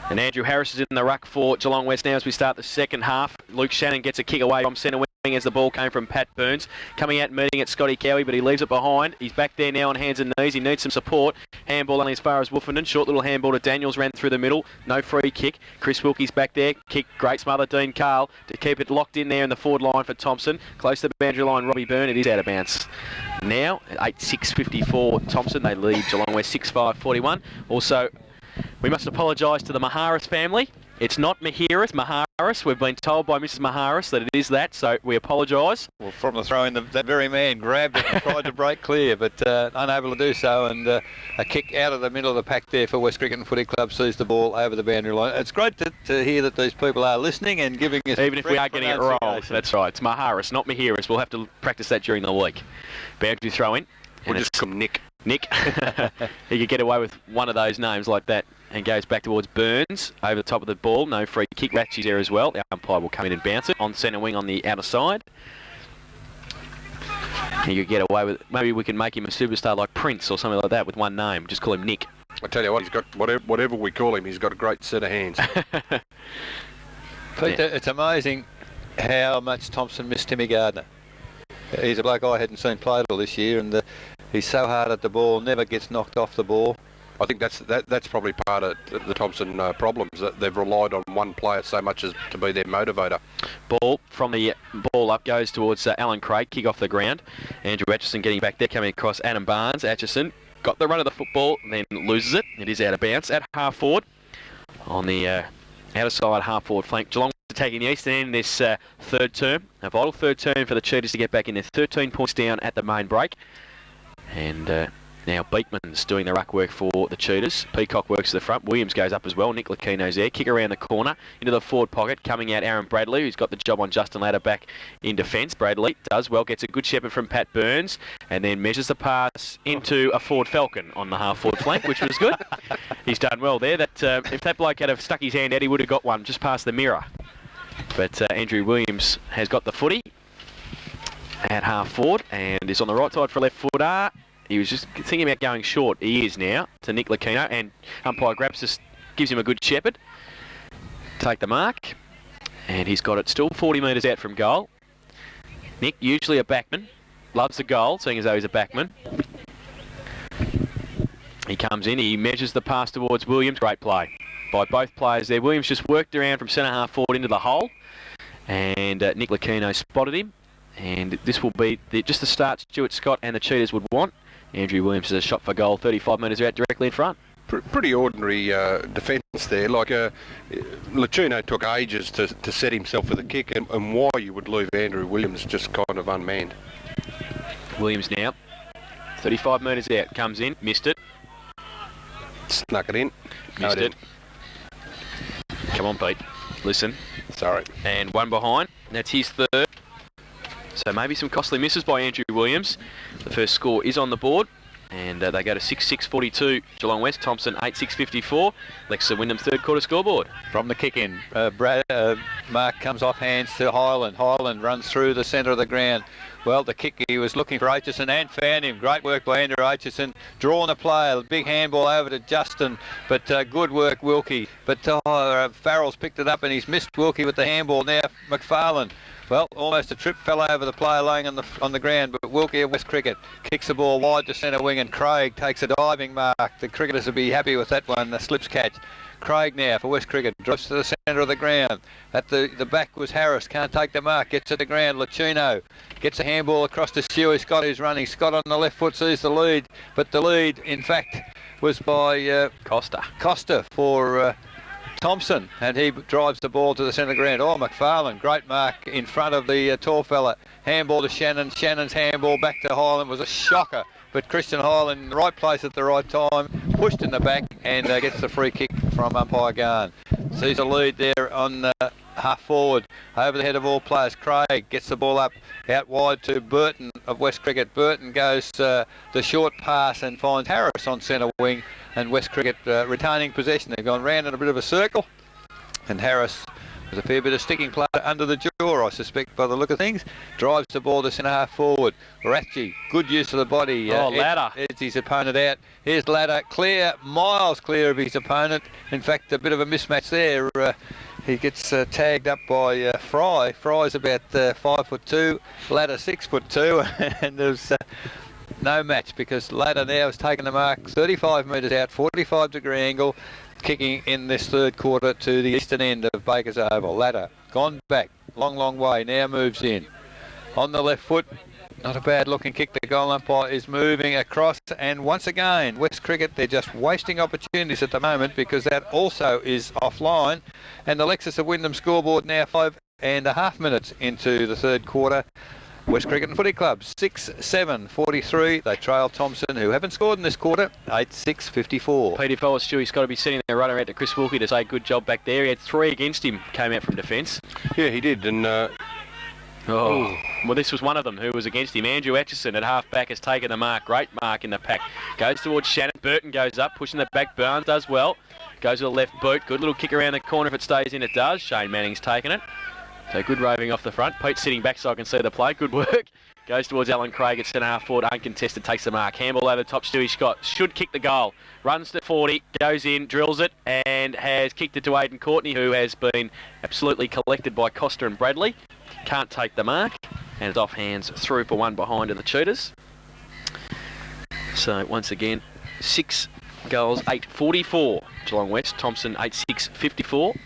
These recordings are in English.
And Andrew Harris is in the ruck for Geelong West now as we start the second half. Luke Shannon gets a kick away from centre wing as the ball came from Pat Burns. Coming out meeting at Scotty Cowie, but he leaves it behind. He's back there now on hands and knees. He needs some support. Handball only as far as Wolfenden. Short little handball to Daniels, ran through the middle. No free kick. Chris Wilkie's back there. Kick, great smother, Dean Carl, to keep it locked in there in the forward line for Thomson. Close to the boundary line, Robbie Byrne. It is out of bounds. Now, 8-6-54 Thomson. They lead Geelong West 6-5-41. Also, we must apologise to the Maharis family. It's not Mahiris, Maharis. We've been told by Mrs. Maharis that it is that, so we apologise. Well, from the throw-in, that very man grabbed it and tried to break clear, but unable to do so, and a kick out of the middle of the pack there for West Cricket and Footy Club sees the ball over the boundary line. It's great to hear that these people are listening and giving us... Even if we are getting it wrong, that's right. It's Maharis, not Mahiris. We'll have to practice that during the week. Boundary throw-in. We'll just call him Nick. Nick. He could get away with one of those names like that. And goes back towards Burns over the top of the ball. No free kick. Ratchie's there as well. The umpire will come in and bounce it on centre wing on the outer side. He could get away with. Maybe we can make him a superstar like Prince or something like that with one name. Just call him Nick. I tell you what, he's got whatever we call him. He's got a great set of hands. Peter, it's amazing how much Thomson missed Timmy Gardner. He's a bloke I hadn't seen play all this year, and he's so hard at the ball. Never gets knocked off the ball. I think that's probably part of the Thomson problems, that they've relied on one player so much as to be their motivator. Ball from the ball up goes towards Alan Craig, kick off the ground. Andrew Atchison getting back there, coming across Adam Barnes. Atchison got the run of the football, then loses it. It is out of bounds at half forward on the outer side half forward flank. Geelong taking the eastern end in this third term. A vital third term for the Cheetahs to get back in there. 13 points down at the main break. And now Beekman's doing the ruck work for the Cheetahs. Peacock works to the front. Williams goes up as well. Nick Lucchino's there. Kick around the corner into the forward pocket. Coming out Aaron Bradley, who's got the job on Justin Ladder back in defence. Bradley does well. Gets a good shepherd from Pat Burns. And then measures the pass into a Ford Falcon on the half-forward flank, which was good. He's done well there. That if that bloke had stuck his hand out, he would have got one just past the mirror. But Andrew Williams has got the footy at half-forward and is on the right side for a left footer. He was just thinking about going short. He is now to Nick Lucchino, and umpire gives him a good shepherd. Take the mark, and he's got it still 40 metres out from goal. Nick, usually a backman, loves the goal, seeing as though he's a backman. He comes in, he measures the pass towards Williams. Great play by both players there. Williams just worked around from centre half forward into the hole, and Nick Lucchino spotted him. And this will be just the start Stuart Scott and the Cheetahs would want. Andrew Williams has a shot for goal, 35 metres out directly in front. Pretty ordinary defence there. Like Lucchino took ages to set himself with a kick, and why you would leave Andrew Williams just kind of unmanned. Williams now, 35 metres out, comes in, missed it. Snuck it in. Missed it. Come on, Pete. Listen. Sorry. And one behind. That's his third. So maybe some costly misses by Andrew Williams. The first score is on the board, and they go to 6-6-42 Geelong West. Thomson 8-6-54. Lexa Wyndham's third quarter scoreboard. From the kick-in, Mark comes off hands to Hyland. Hyland runs through the centre of the ground. Well, the kick, he was looking for Aitchison and found him. Great work by Andrew Aitchison. Drawn the play, big handball over to Justin, but good work Wilkie. But Farrell's picked it up and he's missed Wilkie with the handball. Now McFarlane. Well, almost a trip, fell over the player laying on the ground, but Wilkie of West Cricket kicks the ball wide to centre wing, and Craig takes a diving mark. The cricketers will be happy with that one, the slips catch. Craig now for West Cricket, drops to the centre of the ground. At the back was Harris, can't take the mark, gets to the ground. Lucchino gets a handball across to Stewie Scott, who's running. Scott on the left foot sees the lead, but the lead, in fact, was by Costa for Thomson, and he drives the ball to the centre ground. Oh, McFarlane, great mark in front of the tall fella. Handball to Shannon. Shannon's handball back to Hyland was a shocker, but Christian Hyland in the right place at the right time, pushed in the back and gets the free kick from umpire Garn. Sees a lead there on half forward over the head of all players. Craig gets the ball up out wide to Burton of West Cricket. Burton goes the short pass and finds Harris on centre wing, and West Cricket retaining possession. They've gone round in a bit of a circle, and Harris There's a fair bit of sticking play under the jaw, I suspect, by the look of things. Drives the ball to centre half forward. Ratchie, good use of the body. Ladder. Edges his opponent out. Here's Ladder, clear, miles clear of his opponent. In fact, a bit of a mismatch there. He gets tagged up by Fry. Fry's about 5'2", Ladder 6'2", and there's no match because Ladder now has taken the mark 35 metres out, 45-degree angle, kicking in this third quarter to the eastern end of Baker's Oval. Ladder gone back, long way, now moves in. On the left foot, not a bad looking kick. The goal umpire is moving across, and once again, West Cricket, they're just wasting opportunities at the moment because that also is offline. And the Lexus of Wyndham scoreboard now 5.5 minutes into the third quarter. West Cricket and Footy Club 6-7-43. They trail Thomson, who haven't scored in this quarter, 8-6-54. Peter Fellows, Stewie's got to be sitting there running out to Chris Wilkie to say good job back there. He had 3 against him, came out from defence. Yeah, he did, and well, this was one of them who was against him. Andrew Atchison at half-back has taken the mark. Great mark in the pack. Goes towards Shannon. Burton goes up, pushing the back. Barnes does well. Goes to the left boot. Good little kick around the corner if it stays in. It does. Shane Manning's taken it. So good roving off the front. Pete sitting back so I can see the play. Good work. Goes towards Alan Craig at centre half forward. Uncontested. Takes the mark. Handball over the top. Stewie Scott should kick the goal. Runs to 40. Goes in. Drills it. And has kicked it to Aidan Courtney, who has been absolutely collected by Costa and Bradley. Can't take the mark. And it's off hands through for one behind of the Tudors. So once again, 6 goals, 8-44. Geelong West. Thomson 8-6-54.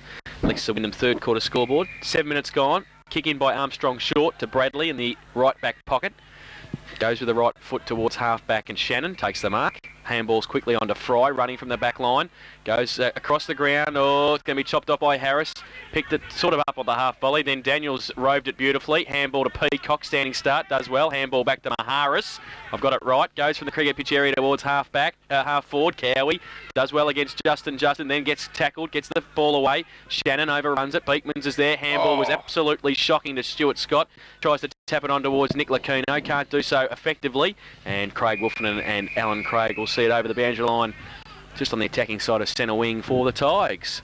Lexus Wyndham third quarter scoreboard. 7 minutes gone. Kick in by Armstrong short to Bradley in the right back pocket. Goes with the right foot towards half back and Shannon takes the mark. Handballs quickly onto Fry, running from the back line. Goes across the ground. Oh, it's going to be chopped off by Harris. Picked it sort of up on the half volley. Then Daniels roved it beautifully. Handball to Peacock, standing start, does well. Handball back to Maharis. I've got it right. Goes from the cricket pitch area towards half back, half forward. Cowie does well against Justin. Justin then gets tackled, gets the ball away. Shannon overruns it. Beekmans is there. Handball was absolutely shocking to Stuart Scott. Tries to tap it on towards Nick Lacuna. Can't do so effectively. And Craig Wolfenden and Alan Craig will see it over the boundary line just on the attacking side of centre wing for the Tigers.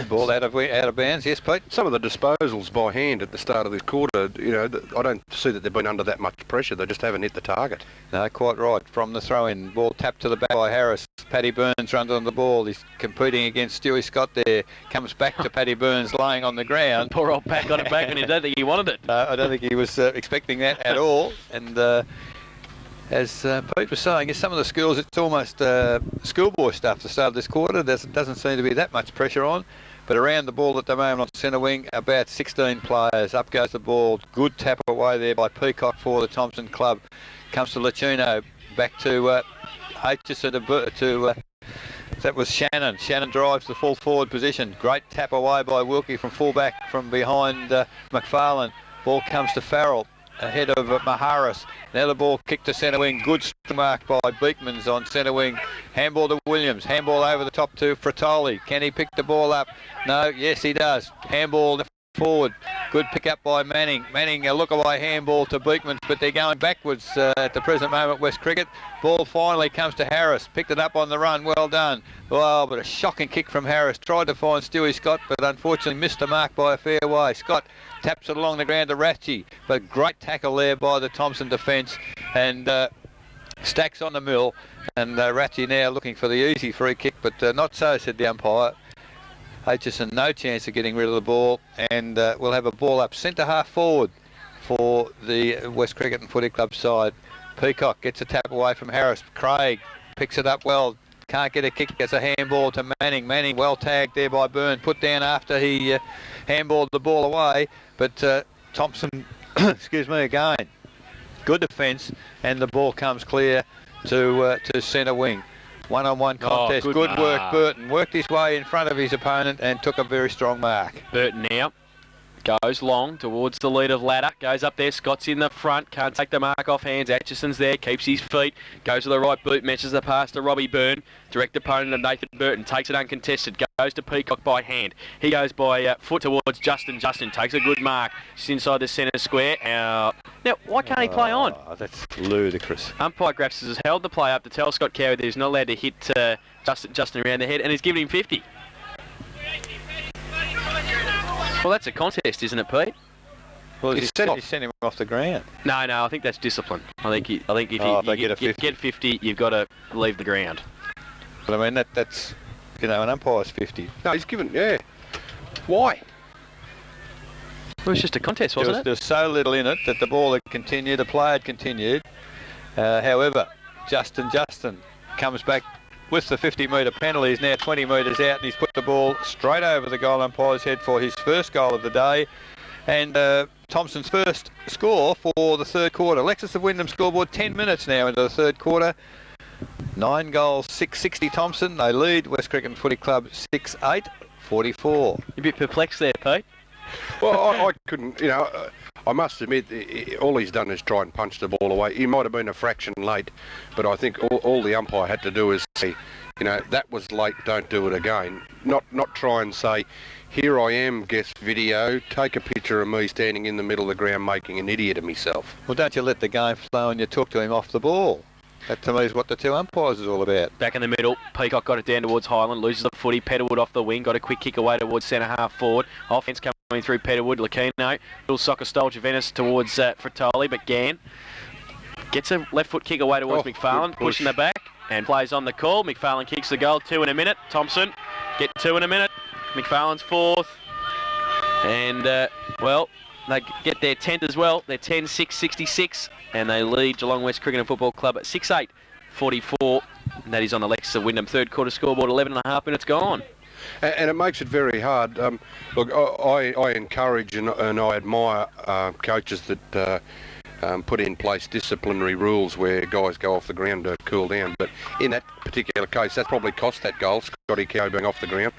Ball out of bounds, yes, Pete. some of the disposals by hand at the start of this quarter, you know, I don't see that they've been under that much pressure. They just haven't hit the target. No, quite right. From the throw-in, ball tapped to the back by Harris. Paddy Burns runs on the ball. He's competing against Stewie Scott there. Comes back to Paddy Burns laying on the ground. Poor old Pat got it back and I don't think he wanted it. I don't think he was expecting that at all. And as Pete was saying, in some of the schools, it's almost schoolboy stuff to start this quarter. There doesn't seem to be that much pressure on. But around the ball at the moment on centre wing, about 16 players. Up goes the ball. Good tap away there by Peacock for the Thomson club. Comes to Lacino. Back to Aitchison that was Shannon. Shannon drives the full forward position. Great tap away by Wilkie from fullback from behind McFarlane. Ball comes to Farrell ahead of Maharis. Now the ball kicked to centre wing. Good mark by Beekmans on centre wing. Handball to Williams. Handball over the top to Fratoli. Can he pick the ball up? No. Yes, he does. Handball forward. Good pick up by Manning. Manning a look away handball to Beekmans, but they're going backwards at the present moment, West Cricket. Ball finally comes to Harris. Picked it up on the run. Well done. Well, but a shocking kick from Harris. Tried to find Stewie Scott, but unfortunately missed the mark by a fair way. Scott taps it along the ground to Ratchie, but great tackle there by the Thomson defence, and Stacks on the mill, and Ratchie now looking for the easy free kick, but not so, said the umpire. Aitchison no chance of getting rid of the ball, and we'll have a ball up centre half forward for the West Cricket and Footy Club side. Peacock gets a tap away from Harris. Craig picks it up well. Can't get a kick. Gets a handball to Manning. Manning well tagged there by Byrne. Put down after he handballed the ball away. But Thomson, excuse me again. Good defence, and the ball comes clear to centre wing. One-on-one contest. Good work, Burton. Worked his way in front of his opponent and took a very strong mark. Burton now goes long towards the lead of Ladder. Goes up there. Scott's in the front. Can't take the mark off hands. Atchison's there. Keeps his feet. Goes to the right boot. Meshes the pass to Robbie Byrne. Direct opponent of Nathan Burton. Takes it uncontested. Goes to Peacock by hand. He goes by foot towards Justin. Justin takes a good mark. Just inside the centre square. Now, why can't he play on? That's ludicrous. Umpire Graps has held the play up to tell Scott Cowie that he's not allowed to hit Justin around the head, and he's given him 50. Well, that's a contest, isn't it, Pete? Well, He he sent sent him off the ground. No, I think that's discipline. I think if if they you get 50, you've got to leave the ground. But I mean, that's, an umpire's 50. No, he's given, yeah. Why? It was just a contest, wasn't it? There was so little in it that the ball had continued, the play had continued. However, Justin comes back with the 50-metre penalty. He's now 20 metres out, and he's put the ball straight over the goal umpire's head for his first goal of the day. And Thomson's first score for the third quarter. Lexus of Wyndham scoreboard 10 minutes now into the third quarter. 9 goals, 660 Thomson. They lead West Cricket Footy Club 6-8, 44. You're a bit perplexed there, Pete. Well, I couldn't, I must admit, all he's done is try and punch the ball away. He might have been a fraction late, but I think all the umpire had to do is say, that was late, don't do it again. Not try and say, here I am, guest video, take a picture of me standing in the middle of the ground making an idiot of myself. Well, don't you let the game flow and you talk to him off the ball. That to me is what the two umpires is all about. Back in the middle, Peacock got it down towards Highland, loses the footy, Petterwood off the wing, got a quick kick away towards centre half forward. Offense coming through Petterwood, Lucchino, little soccer style Juventus towards Fratoli, but Gann gets a left foot kick away towards McFarlane, pushing the back, and plays on the call. McFarlane kicks the goal, 2 in a minute. Thomson get 2 in a minute. McFarlane's 4th. And, they get their 10th as well. They're 10-6-66, and they lead Geelong West Cricket and Football Club at 6-8, 44. And that is on the Lexus of Wyndham third quarter scoreboard, 11.5 minutes gone. And it makes it very hard. Look, I encourage and I admire coaches that put in place disciplinary rules where guys go off the ground to cool down. But in that particular case, that's probably cost that goal, Scotty Coe being off the ground,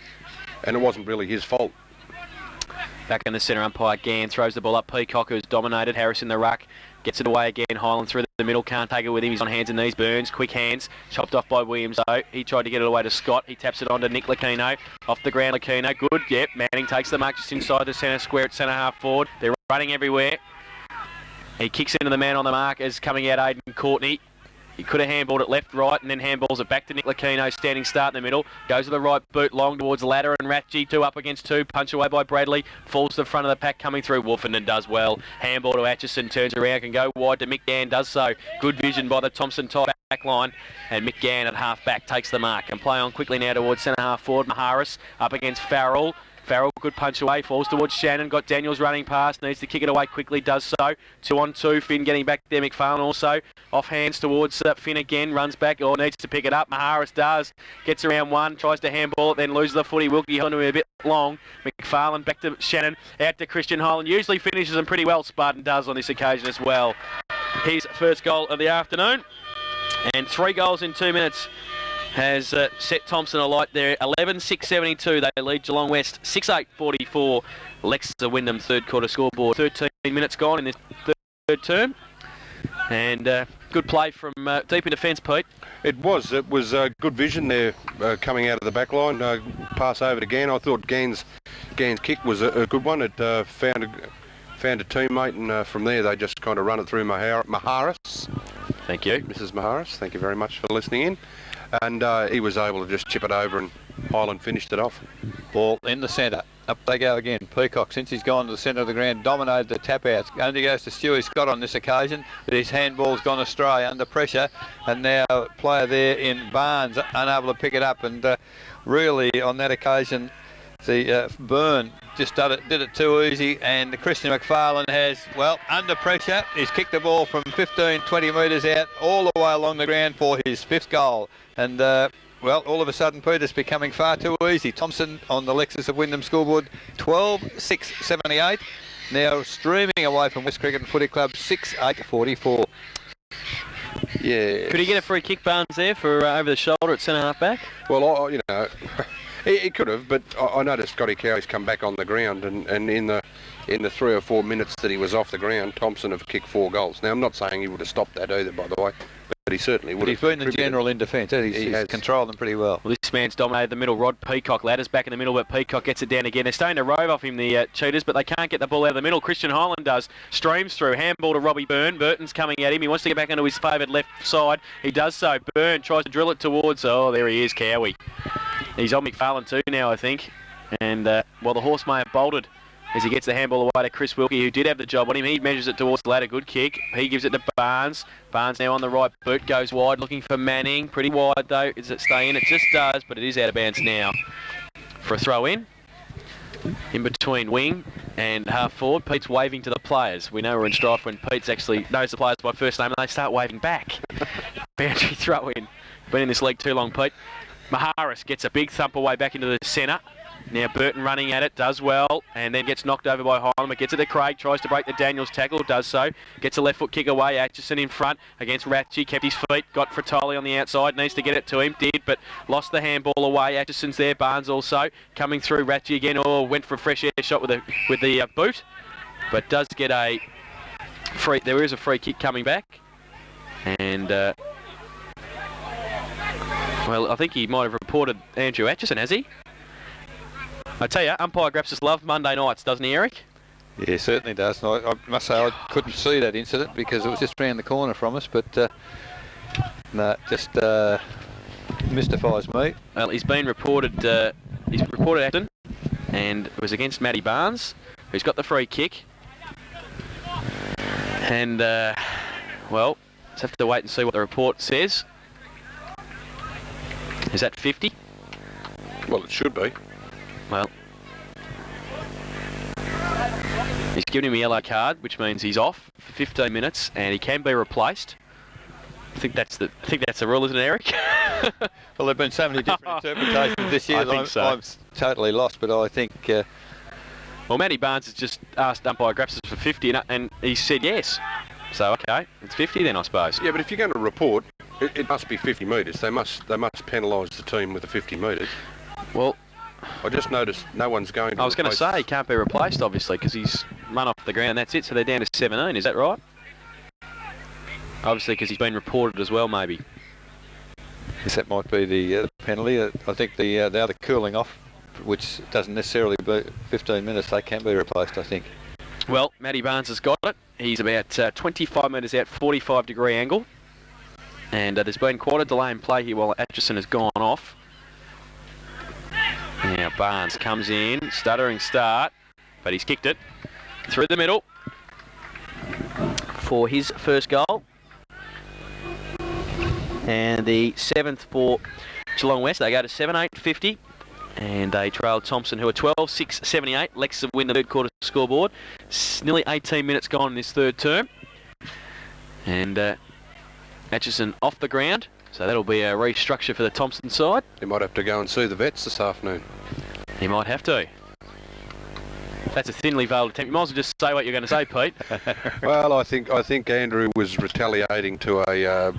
and it wasn't really his fault. Back in the centre, umpire Gann throws the ball up. Peacock, who's dominated. Harris in the ruck. Gets it away again. Highland through the middle. Can't take it with him. He's on hands and knees. Burns. Quick hands. Chopped off by Williams, though. He tried to get it away to Scott. He taps it on to Nick Lucchino. Off the ground, Lucchino. Good. Yep. Manning takes the mark just inside the centre square at centre half forward. They're running everywhere. He kicks into the man on the mark as coming out Aidan Courtney. He could have handballed it left, right, and then handballs it back to Nick Lucchino, standing start in the middle. Goes to the right boot, long towards Ladder and Ratchie, 2 up against 2. Punch away by Bradley. Falls to the front of the pack coming through. Wolfenden does well. Handball to Atchison, turns around, can go wide to Mick Gann, does so. Good vision by the Thomson tie back line. And Mick Gann at half back takes the mark. And play on quickly now towards centre half forward. Maharis up against Farrell. Farrell, good punch away, falls towards Shannon, got Daniels running past, needs to kick it away quickly, does so. 2-on-2, Finn getting back there, McFarlane also. Off hands towards Finn again, runs back, or needs to pick it up. Maharis does, gets around 1, tries to handball it, then loses the footy. Wilkie held him a bit long. McFarlane back to Shannon, out to Christian Highland. Usually finishes them pretty well, Spartan does on this occasion as well. His first goal of the afternoon, and 3 goals in 2 minutes. Has set Thomson alight there. 11-6-72. They lead Geelong West 6-8-44. Lexus of Wyndham third quarter scoreboard. 13 minutes gone in this third term. And good play from deep in defence, Pete. It was good vision there coming out of the back line. Pass over to Gann. I thought Gann's kick was a good one. It found a teammate, and from there they just kind of run it through Maharis. Thank you. Mrs. Maharis, thank you very much for listening in. And he was able to just chip it over, and Highland finished it off. Ball in the centre. Up they go again. Peacock, since he's gone to the centre of the ground, dominated the tap-outs. Only goes to Stewie Scott on this occasion, but his handball's gone astray under pressure. And now player there in Barnes, unable to pick it up. And really, on that occasion, the Byrne just did it too easy, and Christian McFarlane has, under pressure, he's kicked the ball from 15, 20 metres out, all the way along the ground for his 5th goal. And, all of a sudden, Peter's becoming far too easy. Thomson on the Lexus of Wyndham scoreboard, 12-6-78. Now streaming away from West Cricket and Footy Club, 6-8-44. Yeah. Could he get a free kick, Barnes, there for over the shoulder at centre half back? Well, he could have, but I noticed Scotty Cowie's come back on the ground, and in the 3 or 4 minutes that he was off the ground, Thomson have kicked 4 goals. Now, I'm not saying he would have stopped that either, by the way, but he certainly would have. He's been the general in defence. He's controlled them pretty well. Well, this man's dominated the middle. Rod Peacock, Ladders back in the middle, but Peacock gets it down again. They're starting to rove off him, the cheaters, but they can't get the ball out of the middle. Christian Highland does. Streams through. Handball to Robbie Byrne. Burton's coming at him. He wants to get back onto his favoured left side. He does so. Byrne tries to drill it towards... Oh, there he is, Cowie. He's on McFarlane too now, I think. And while the horse may have bolted, as he gets the handball away to Chris Wilkie, who did have the job on him. He measures it towards the ladder. Good kick. He gives it to Barnes. Barnes now on the right boot, goes wide, looking for Manning. Pretty wide though. Does it stay in? It just does, but it is out of bounds now for a throw in between wing and half forward. Pete's waving to the players. We know we're in strife when Pete's actually knows the players by first name and they start waving back. Boundary throw in. Been in this league too long, Pete. Maharis gets a big thump away back into the centre. Now Burton running at it, does well, and then gets knocked over by Highland, but gets it to Craig, tries to break the Daniels tackle, does so. Gets a left foot kick away, Atchison in front against Ratchie, kept his feet, got Fratoli on the outside, needs to get it to him, did, but lost the handball away. Atchison's there, Barnes also, coming through, Ratchie again, went for a fresh air shot with the boot, but does get a free, there is a free kick coming back, and well, I think he might have reported Andrew Atchison, has he? I tell you, umpire Grapsis love Monday nights, doesn't he, Eric? Yeah, certainly does. And I must say I couldn't see that incident because it was just round the corner from us, but no, just mystifies me. Well, he's been reported, accident, and it was against Matty Barnes, who's got the free kick. And, well, let's have to wait and see what the report says. Is that 50? Well, it should be. Well, he's given him a yellow card, which means he's off for 15 minutes, and he can be replaced. I think that's the rule, isn't it, Eric? Well, there've been so many different interpretations this year. I think so. I'm totally lost, but I think. Well, Matty Barnes has just asked umpire Grapsis for 50, and he said yes. So okay, it's 50 then, I suppose. Yeah, but if you're going to report, it must be 50 metres. They must penalise the team with the 50 metres. Well, I just noticed no one's going to. I was going to say he can't be replaced, obviously, because he's run off the ground and that's it. So they're down to 17. Is that right? Obviously, because he's been reported as well, maybe. Yes, that might be the penalty. I think the other cooling off, which doesn't necessarily be 15 minutes, they can be replaced, I think. Well, Matty Barnes has got it. He's about 25 metres out, 45-degree angle. And there's been quite a delay in play here while Atchison has gone off. Now Barnes comes in, stuttering start, but he's kicked it through the middle for his first goal. And the 7th for Geelong West. They go to 7-8-50, and they trail Thomson, who are 12-6-78. Lex have win the third quarter scoreboard. Nearly 18 minutes gone in this third term. And Atchison off the ground. So that'll be a restructure for the Thomson side. You might have to go and see the vets this afternoon. He might have to. That's a thinly veiled attempt. You might as well just say what you're going to say, Pete. Well, I think Andrew was retaliating to a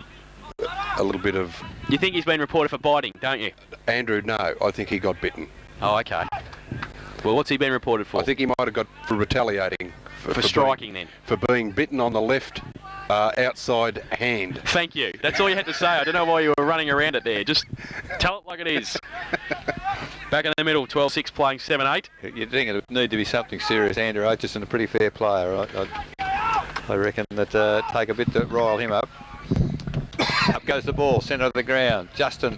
little bit of. You think he's been reported for biting, don't you? Andrew, no. I think he got bitten. Oh, okay. Well, what's he been reported for? I think he might have got for retaliating. For striking, then? For being bitten on the left outside hand. Thank you. That's all you had to say. I don't know why you were running around it there. Just tell it like it is. Back in the middle, 12-6 playing 7-8. You'd think it would need to be something serious. Andrew Atchison, a pretty fair player. I reckon that take a bit to rile him up. Up goes the ball, centre of the ground. Justin,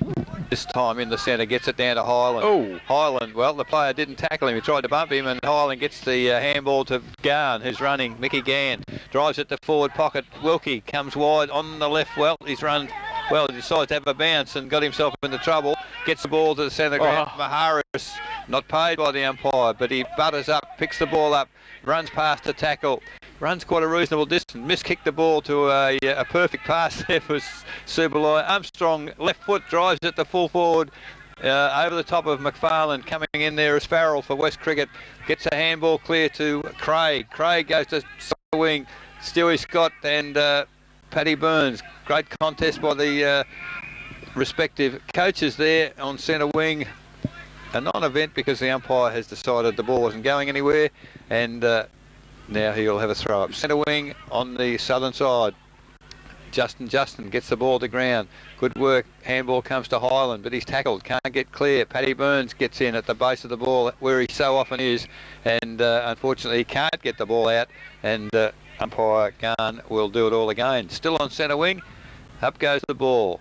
this time in the centre, gets it down to Highland. Oh. Highland, well, the player didn't tackle him. He tried to bump him, and Highland gets the handball to Garn, who's running. Mickey Gann drives it to forward pocket. Wilkie comes wide on the left. Well, he's run. Well, he decides to have a bounce and got himself into trouble. Gets the ball to the centre ground. Maharis, not paid by the umpire, but he butters up, picks the ball up, runs past the tackle. Runs quite a reasonable distance. Miskicked the ball to a perfect pass there for Subaloi. Armstrong, left foot, drives it to full forward. Over the top of McFarlane. Coming in there is Farrell for West Cricket. Gets a handball clear to Craig. Craig goes to wing. Stewie Scott and Paddy Burns. Great contest by the respective coaches there on centre wing. A non-event because the umpire has decided the ball wasn't going anywhere, and now he'll have a throw up. Centre wing on the southern side. Justin gets the ball to ground. Good work. Handball comes to Highland, but he's tackled. Can't get clear. Paddy Burns gets in at the base of the ball where he so often is, and unfortunately he can't get the ball out, and umpire Garn will do it all again. Still on centre wing. Up goes the ball.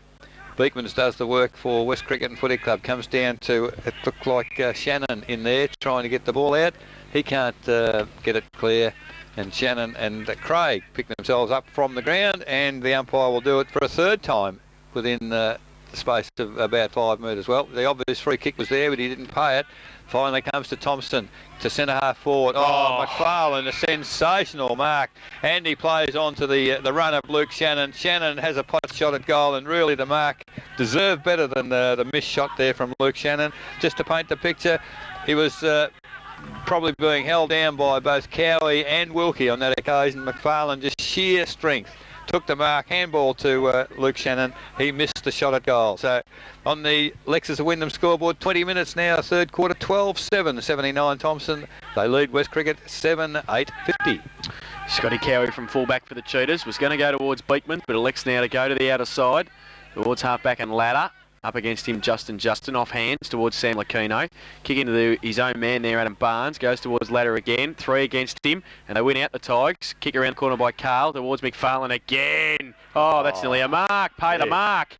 Beekmans does the work for West Cricket and Footy Club. Comes down to, it looked like Shannon in there trying to get the ball out. He can't get it clear. And Shannon and Craig pick themselves up from the ground, and the umpire will do it for a third time within the space of about 5 metres. Well, the obvious free kick was there, but he didn't pay it. Finally comes to Thomson, to centre half forward. Oh, McFarlane, a sensational mark. And he plays on to the run of Luke Shannon. Shannon has a pot shot at goal, and really the mark deserved better than the missed shot there from Luke Shannon. Just to paint the picture, he was probably being held down by both Cowie and Wilkie on that occasion. McFarlane, just sheer strength, took the mark, handball to Luke Shannon. He missed the shot at goal. So on the Lexus Wyndham scoreboard, 20 minutes now, third quarter, 12-7, 79 Thomson. They lead West Cricket 7-8-50. Scotty Cowie from fullback for the Cheetahs was going to go towards Beekman, but elects now to go to the outer side, towards halfback and ladder. Up against him, Justin off hands towards Sam Lacino. Kick into his own man there, Adam Barnes. Goes towards ladder again. 3 against him, and they win out the Tigers. Kick around the corner by Carl towards McFarlane again. Oh, that's nearly a mark. Pay the mark.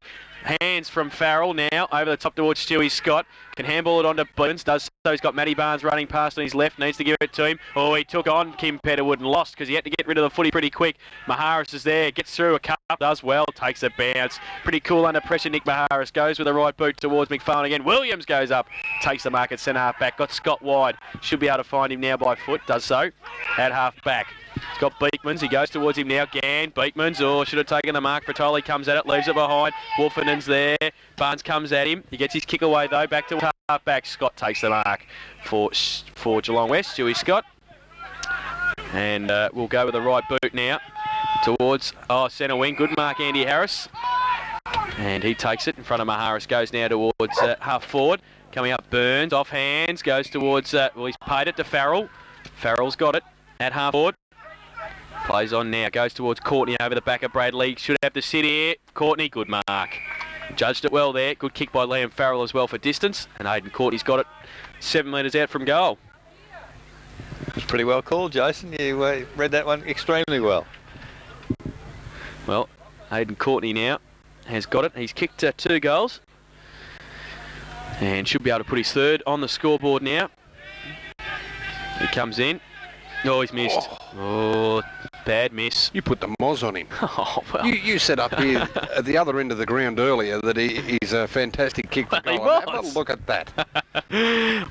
Hands from Farrell now, over the top towards Stewie Scott. Can handball it onto Burns, does so. He's got Matty Barnes running past on his left, needs to give it to him. Oh, he took on Kim Petterwood and lost because he had to get rid of the footy pretty quick. Maharis is there, gets through a cup, does well, takes a bounce. Pretty cool under pressure, Nick Maharis goes with the right boot towards McFarlane again. Williams goes up, takes the mark at centre half back, got Scott wide. Should be able to find him now by foot, does so. At half back. He's got Beekmans, he goes towards him now, Gann, Beekmans, should have taken the mark. Fratoli comes at it, leaves it behind. Wolfenden's there, Barnes comes at him. He gets his kick away though, back to half back. Scott takes the mark for Geelong West, Stewie Scott. And we'll go with the right boot now towards, centre wing, good mark Andy Harris. And he takes it in front of Maharis, goes now towards half forward. Coming up Burns, off hands, goes towards, he's paid it to Farrell. Farrell's got it at half forward. Plays on now, goes towards Courtney over the back of Bradley. Should have to sit here. Courtney, good mark. Judged it well there. Good kick by Liam Farrell as well for distance. And Aidan Courtney's got it 7 metres out from goal. It was pretty well called, Jason. You read that one extremely well. Well, Aidan Courtney now has got it. He's kicked 2 goals. And should be able to put his third on the scoreboard now. He comes in. Oh, he's missed. Oh, bad miss. You put the moz on him. Oh, well. You said up here at the other end of the ground earlier that he's a fantastic kick for goal. Have a look at that.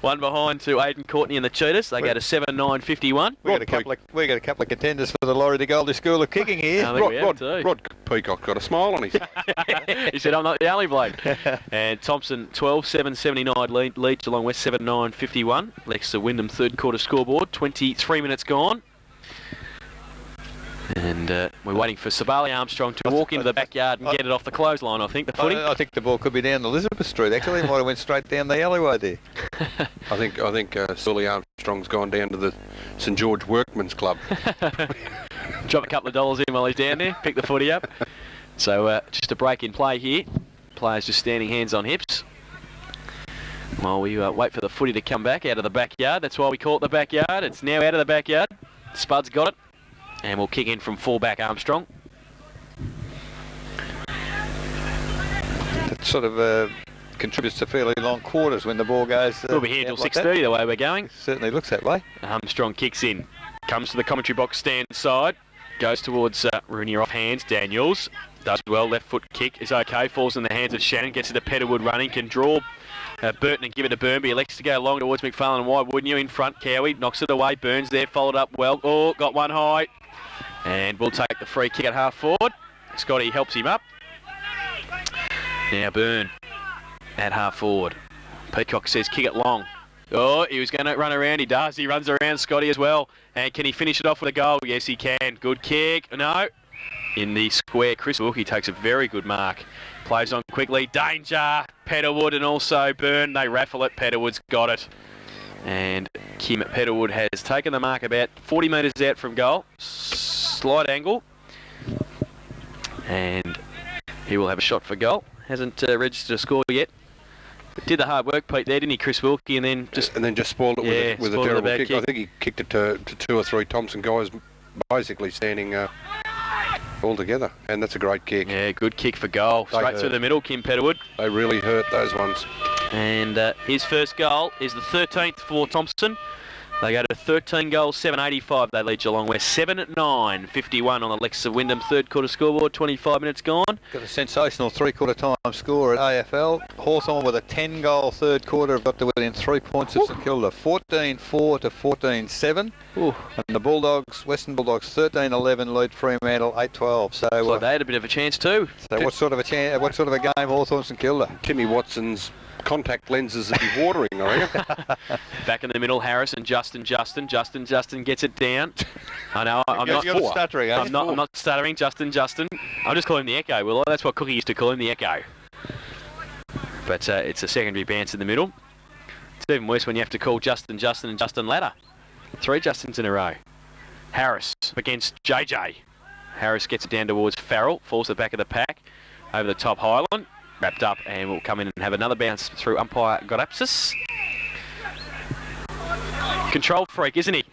One behind to Aidan Courtney and the Cheetahs. They go to 7-9-51. We got a couple of contenders for the Laurie de Goldie School of Kicking here. Rod Peacock got a smile on his face. He said, I'm not the only bloke. And Thomson 12-7-79 lead Geelong West 7-9-51. Lex the Wyndham third quarter scoreboard. 23 minutes gone. And we're waiting for Sabali Armstrong to walk into the backyard and get it off the clothesline, I think, the footy. I think the ball could be down Elizabeth Street, actually. It might have went straight down the alleyway there. I think Sully Armstrong's gone down to the St George Workmen's Club. Drop a couple of dollars in while he's down there, pick the footy up. So just a break in play here. Players just standing hands on hips. While we wait for the footy to come back out of the backyard. That's why we call it the backyard. It's now out of the backyard. Spud's got it. And we'll kick in from fullback Armstrong. That sort of contributes to fairly long quarters when the ball goes. We'll be here until 6:30 the way we're going. It certainly looks that way. Armstrong kicks in. Comes to the commentary box stand side. Goes towards Rooney off hands. Daniels does well. Left foot kick is okay. Falls in the hands of Shannon. Gets it to Petterwood running. Can draw Burton and give it to Burnby. Elects to go long towards McFarlane. Why wouldn't you? In front, Cowie knocks it away. Burns there. Followed up well. Oh, got one high. And we'll take the free kick at half forward. Scotty helps him up. Now Burn at half forward. Peacock says kick it long. Oh, he was going to run around. He does. He runs around Scotty as well. And can he finish it off with a goal? Yes, he can. Good kick. No. In the square, Chris Wilkie takes a very good mark. Plays on quickly. Danger. Petterwood and also Burn. They raffle it. Petterwood's got it. And Kim Petterwood has taken the mark about 40 metres out from goal. Slight angle. And he will have a shot for goal. Hasn't registered a score yet. But did the hard work, Pete, there, didn't he, Chris Wilkie? And then just spoiled it with a terrible kick. I think he kicked it to 2 or 3 Thomson guys basically standing all together. And that's a great kick. Yeah, good kick for goal. Straight through the middle, Kim Petterwood. They really hurt those ones. And his first goal is the 13th for Thomson. They go to 13 goals, 785. They lead Geelong West 7-9, 51 on the Lexus of Wyndham. Third quarter scoreboard, 25 minutes gone. Got a sensational three-quarter time score at AFL. Hawthorn with a 10-goal third quarter have got to within 3 points of St Kilda, 14-4 to 14-7. And the Bulldogs, Western Bulldogs, 13-11 lead Fremantle, 8-12. So they had a bit of a chance too. So what sort of a game Hawthorn St Kilda? Timmy Watson's contact lenses would be watering, I reckon. Back in the middle, Harris and Justin gets it down. I know, I'm not stuttering. I'm not stuttering. Justin. I'll just call him the Echo, will I? That's what Cookie used to call him, the Echo. But it's a secondary bounce in the middle. It's even worse when you have to call Justin and Justin Ladder. 3 Justins in a row. Harris against JJ. Harris gets it down towards Farrell, falls to the back of the pack, over the top Highland. Wrapped up, and we'll come in and have another bounce through umpire Godapsis. Control freak, isn't he?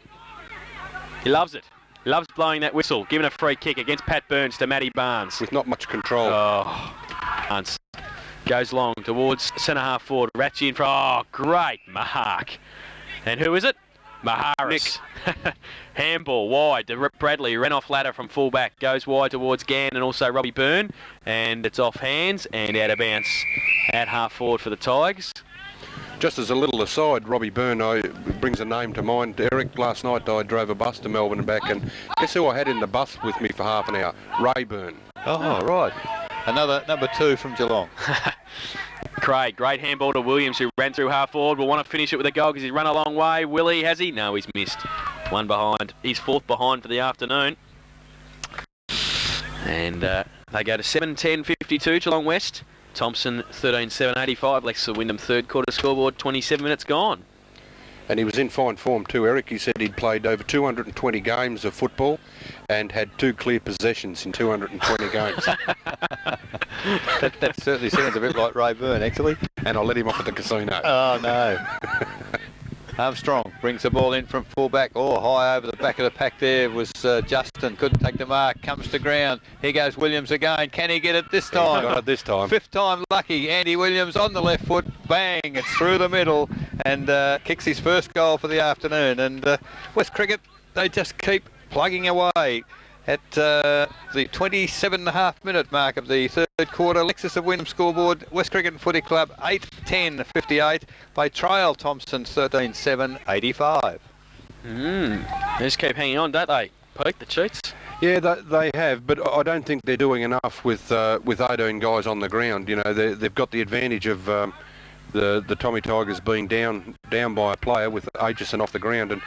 He loves it. He loves blowing that whistle. Giving a free kick against Pat Burns to Matty Barnes. With not much control. Hunts goes long towards centre half forward. Ratchy in front. Oh, great mark. And who is it? Maharis. Handball wide to Bradley. Ran off ladder from fullback. Goes wide towards Gann and also Robbie Byrne. And it's off hands and out of bounce at half forward for the Tigers. Just as a little aside, Robbie Byrne brings a name to mind. Eric, last night I drove a bus to Melbourne and back, and guess who I had in the bus with me for half an hour? Ray Byrne. Oh, right. Another number 2 from Geelong. Craig, great handball to Williams, who ran through half forward. Will want to finish it with a goal because he's run a long way. Willie, has he? No, he's missed. One behind. He's 4th behind for the afternoon. And they go to 7-10-52, Geelong West. Thomson 13-7-85. Lexus of Wyndham third quarter scoreboard, 27 minutes gone. And he was in fine form too, Eric. He said he'd played over 220 games of football and had 2 clear possessions in 220 games. That certainly sounds a bit like Ray Byrne, actually. And I let him off at the casino. Oh, no. Armstrong brings the ball in from fullback. Oh, high over the back of the pack there was Justin. Couldn't take the mark. Comes to ground. Here goes Williams again. Can he get it this time? He got it this time. 5th time lucky. Andy Williams on the left foot. Bang. It's through the middle and kicks his first goal for the afternoon. And West Cricket, they just keep plugging away. At the 27.5-minute mark of the third quarter, Lexus of Wyndham scoreboard, West Cricket and Footy Club 8-10-58. They trail Thomson 13-7-85. They just keep hanging on, don't they? Pete, the Cheats? Yeah, they have, but I don't think they're doing enough with 18 guys on the ground. You know, they've got the advantage of the Tommy Tigers being down by a player with Aitchison off the ground, and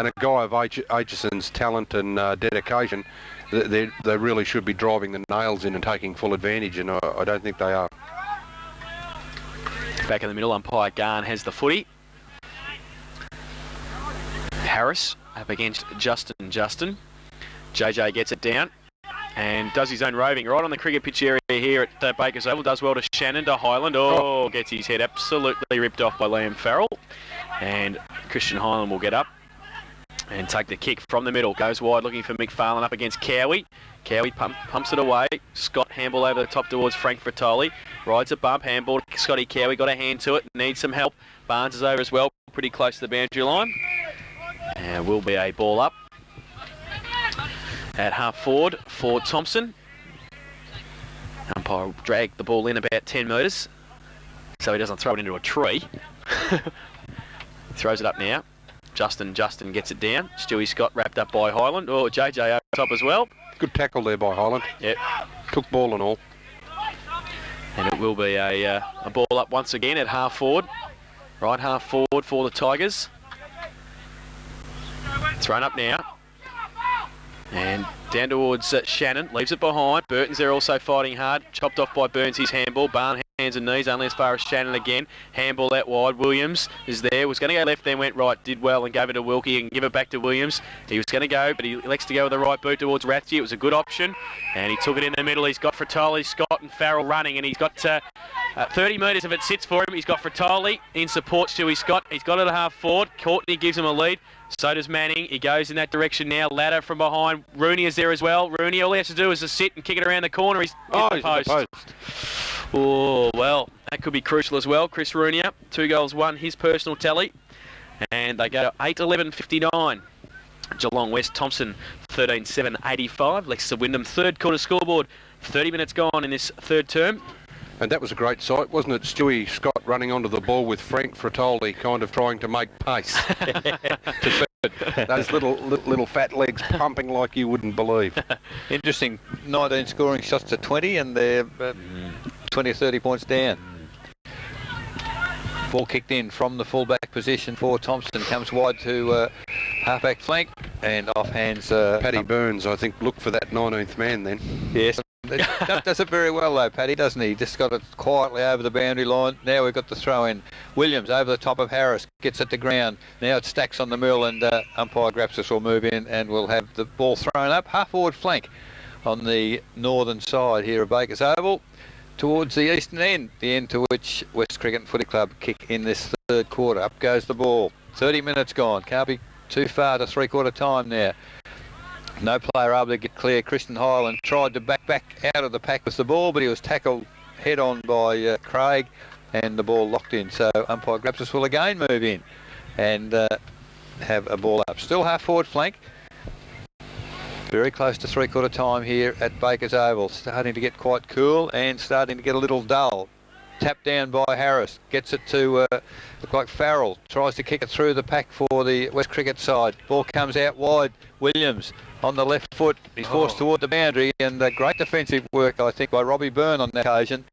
a guy of Aitchison's talent and dedication, they really should be driving the nails in and taking full advantage, and I don't think they are. Back in the middle, umpire Garn has the footy. Harris up against Justin. JJ gets it down and does his own roving right on the cricket pitch area here at Baker's Oval. Does well to Shannon, to Highland. Gets his head absolutely ripped off by Liam Farrell. And Christian Highland will get up and take the kick from the middle. Goes wide looking for McFarlane up against Cowie. Cowie pumps it away. Scott handball over the top towards Frank Fratoli. Rides a bump. Handball to Scotty Cowie. Got a hand to it. Needs some help. Barnes is over as well. Pretty close to the boundary line. And will be a ball up at half forward for Thomson. Umpire will drag the ball in about 10 metres so he doesn't throw it into a tree. Throws it up now. Justin gets it down. Stewie Scott wrapped up by Highland. Oh, JJ over top as well. Good tackle there by Highland. Yep. Took ball and all. And it will be a ball up once again at half forward. Right half forward for the Tigers. Thrown up now. And down towards Shannon, leaves it behind. Burton's there also fighting hard. Chopped off by Burns, his handball. Barn hands and knees, only as far as Shannon again. Handball out wide. Williams is there. Was going to go left, then went right. Did well and gave it to Wilkie and give it back to Williams. He was going to go, but he elects to go with the right boot towards Rathje. It was a good option. And he took it in the middle. He's got Fratoli, Scott and Farrell running. And he's got 30 metres if it sits for him. He's got Fratoli in support to Scott. He's got it at half forward. Courtney gives him a lead. So does Manning. He goes in that direction now. Ladder from behind. Rooney is there as well. Rooney, all he has to do is to sit and kick it around the corner. He's hit the post. Oh, well, that could be crucial as well. Chris Rooney up. 2 goals, 1, his personal tally. And and they go 8-11-59. Geelong West, Thomson 13-7-85. Lexus Wyndham, third quarter scoreboard. 30 minutes gone in this third term. And that was a great sight, wasn't it? Stewie Scott running onto the ball with Frank Fratoli kind of trying to make pace. Those little fat legs pumping like you wouldn't believe. Interesting, 19 scoring shots to 20, and they're 20 or 30 points down. Ball kicked in from the fullback position for Thomson. Comes wide to halfback flank and off hands. Paddy Burns, I think, looked for that 19th man then. Yes. That does it very well though, Paddy, doesn't he? Just got it quietly over the boundary line. Now we've got the throw in. Williams over the top of Harris, gets it to ground. Now it stacks on the mill, and umpire Grapsis will move in and we'll have the ball thrown up. Half forward flank on the northern side here of Bakers Oval towards the eastern end, the end to which West Cricket and Footy Club kick in this third quarter. Up goes the ball. 30 minutes gone. Can't be too far to three-quarter time now. No player able to get clear. Christian Hyland tried to back out of the pack with the ball, but he was tackled head-on by Craig, and the ball locked in. So umpire Grapsis will again move in and have a ball up. Still half-forward flank. Very close to three-quarter time here at Bakers Oval. Starting to get quite cool and starting to get a little dull. Tapped down by Harris. Gets it to look like Farrell. Tries to kick it through the pack for the West Cricket side. Ball comes out wide. Williams on the left foot. He's forced toward the boundary, and great defensive work, I think, by Robbie Byrne on that occasion.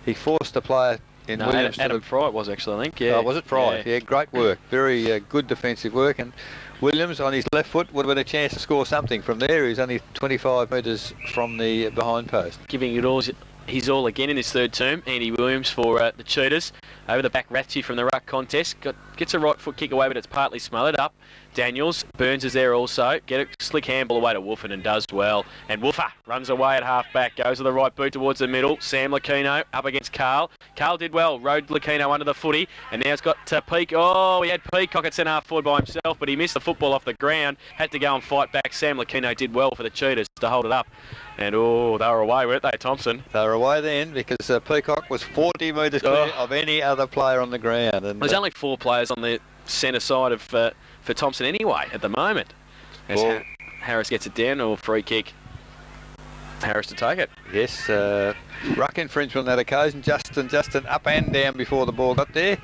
He forced the player in Williams. Adam Fry it was actually, I think. Yeah. Oh, was it Fry? Yeah, great work. Very good defensive work. And Williams on his left foot would have been a chance to score something from there. He's only 25 metres from the behind post. Giving it all his all again in this third term. Andy Williams for the Cheetahs. Over the back, Ratchie from the ruck contest. Gets a right foot kick away, but it's partly smothered up. Daniels, Burns is there also. Get a slick handball away to Woofin and does well. And Woofer runs away at half back, goes with the right boot towards the middle. Sam Lucchino up against Carl. Carl did well, rode Lucchino under the footy, and now it's got Peacock. Oh, he had Peacock at centre half forward by himself, but he missed the football off the ground. Had to go and fight back. Sam Lucchino did well for the Cheetahs to hold it up. And oh, they were away, weren't they, Thomson? They were away then because Peacock was 40 metres clear of any other player on the ground. And there's only 4 players on the centre side of for Thomson anyway at the moment. As Harris gets it down, or free kick. Harris to take it. Yes, ruck infringement on that occasion. Justin up and down before the ball got there.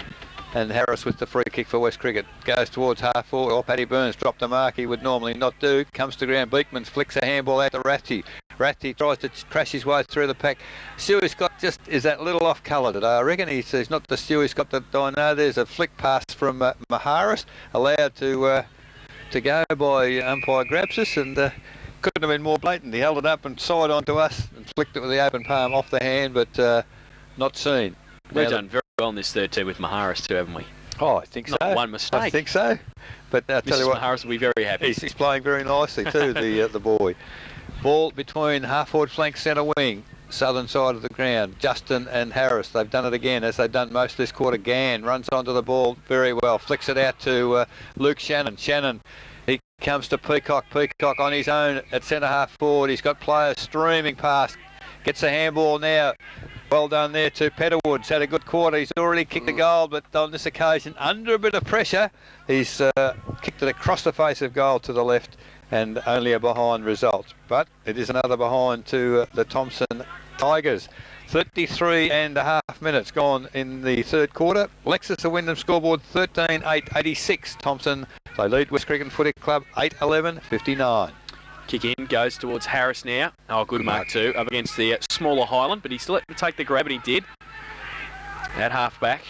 And Harris with the free kick for West Cricket. Goes towards half forward. Or Paddy Burns dropped a mark he would normally not do. Comes to ground. Beekman flicks a handball out to Ratchie. Ratchie tries to crash his way through the pack. Stewie Scott just is that little off colour today. I reckon he's not the Stewie Scott that I know. There's a flick pass from Maharis, allowed to go by umpire Grapsis, and couldn't have been more blatant. He held it up and side on to us and flicked it with the open palm off the hand, but not seen. We've done very well in this third too with Maharis too, haven't we? Oh, I think so. Not one mistake. I think so. But I'll tell you what, Maharis will be very happy. He's playing very nicely too, the boy. Ball between half-forward flank centre wing, southern side of the ground. Justin and Harris, they've done it again as they've done most of this quarter. Gann runs onto the ball very well, flicks it out to Luke Shannon. He comes to Peacock on his own at centre half forward. He's got players streaming past. Gets a handball now. Well done there to Petterwood's had a good quarter. He's already kicked a goal, but on this occasion, under a bit of pressure, he's kicked it across the face of goal to the left, and only a behind result. But it is another behind to the Thomson Tigers. 33 and a half minutes gone in the third quarter. Lexus the Wyndham scoreboard 13-8-86. Thomson, they lead West Cricket Footy Club 8-11-59. Kick in, goes towards Harris now. Oh, good mark too, up against the smaller Highland, but he still had to take the grab, and he did. At half back.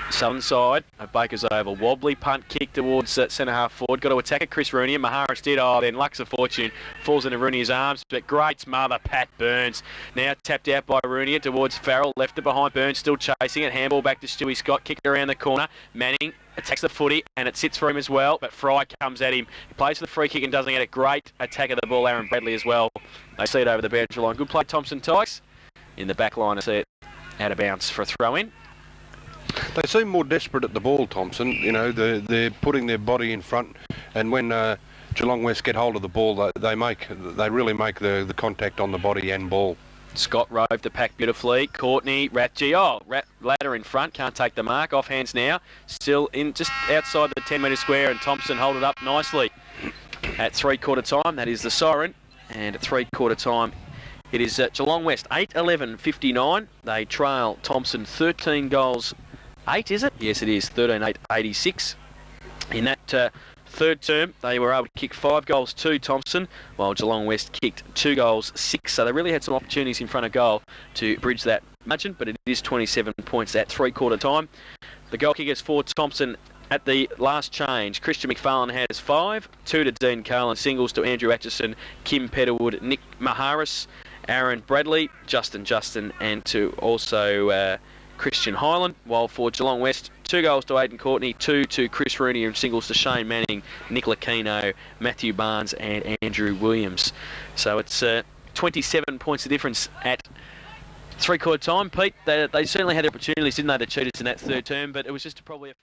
Southern side of Bakers Oval. Wobbly punt kick towards centre half forward. Got to attack it. Chris Rooney and Maharis did. Oh, then Lux of Fortune falls into Rooney's arms. But great smother, Pat Burns. Now tapped out by Rooney towards Farrell. Left it behind Burns, still chasing it. Handball back to Stewie Scott. Kicked around the corner. Manning attacks the footy, and it sits for him as well. But Fry comes at him. He plays for the free kick and doesn't get a great attack of the ball. Aaron Bradley as well. They see it over the boundary line. Good play, Thomson Tigers. In the back line, I see it out of bounds for a throw in. They seem more desperate at the ball, Thomson. You know, they're putting their body in front, and when Geelong West get hold of the ball, they really make the contact on the body and ball. Scott rove the pack beautifully. Courtney, Ratchie. Oh, Ladder in front, can't take the mark. Off hands now, still in just outside the 10-metre square, and Thomson hold it up nicely at 3/4 time. That is the siren, and at 3/4 time it is Geelong West 8-11-59. They trail Thomson 13 goals 8, is it? Yes, it is 13-8-86. In that third term, they were able to kick 5 goals to Thomson, while Geelong West kicked 2 goals 6. So they really had some opportunities in front of goal to bridge that margin, but it is 27 points at 3/4 time. The goal kickers for Thomson at the last change. Christian McFarlane has 5, 2 to Dean Carlin, singles to Andrew Atchison, Kim Petterwood, Nick Maharis, Aaron Bradley, Justin, and to also Christian Hyland, while for Geelong West, 2 goals to Aidan Courtney, 2 to Chris Rooney, and singles to Shane Manning, Nick Lacchino, Matthew Barnes, and Andrew Williams. So it's 27 points of difference at 3/4 time. Pete, they certainly had opportunities, didn't they, to cheat us in that third term, but it was just probably a